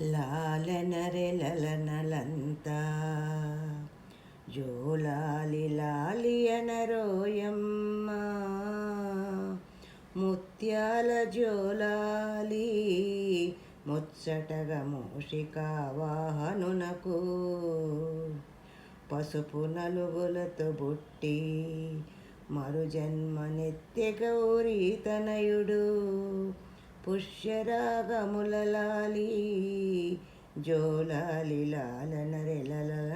లాలనరె లలనలంతా జోలాలి లాలియనరోయమ్మ ముత్యాల జోలాలి ముచ్చటగ మూషికా వాహనునకు పసుపు నలుగులతో బుట్టి మరుజన్మనెత్తె గౌరీ తనయుడు పుష్యరాగములలాలి జోలాలి లాలనరెలలంతా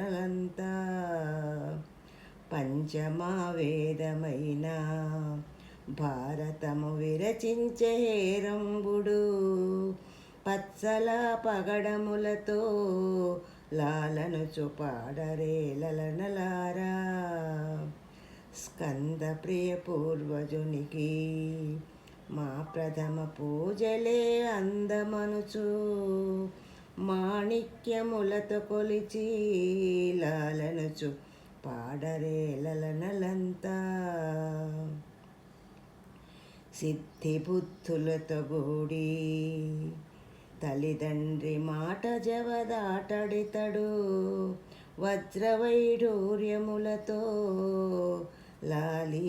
పంచమా వేదమైన భారతము విరచించే హేరంబుడు పచ్చల పగడములతో లాలనుచు పాడరే లలనలారా స్కంద ప్రియ పూర్వజునికి మా ప్రథమ పూజలే అందమనుచు మాణిక్యములతో కొలిచి లాలనుచు పాడరే లలనలంతా సిద్ధి బుద్ధులతో గూడి తల్లిదండ్రి మాట జవదాటడితడు వజ్రవైఢూర్యములతో లాలి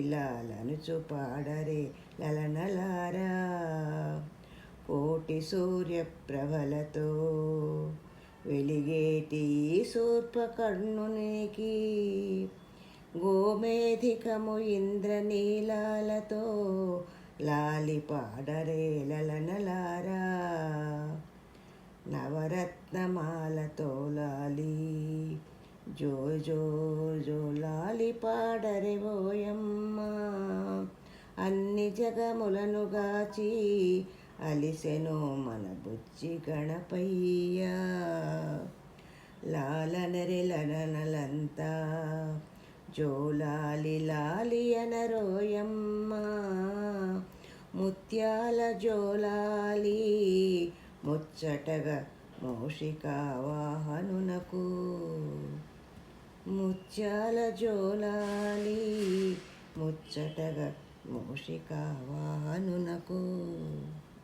లాలనుచు పాడరే లలనలారా కోటి సూర్యప్రభలతో వెలిగేటి శూర్పకర్ణునికి గోమేధికము ఇంద్రనీలాలతో లాలి పాడరే లలనలారా నవరత్నమాలతో లాలి జో జో జో లాలి పాడరే ఓయమ్మ అన్ని జగములను గాచి అలిసెను మన బుజ్జి గణపయ్య లాలనరె లలనలంతా జోలాలి లాలి అనరోయమ్మ ముత్యాల జోలాలి ముచ్చటగా మూషికా వాహనునకు ముత్యాల జోలాలి ముచ్చటగా మూషికా వాహనునకు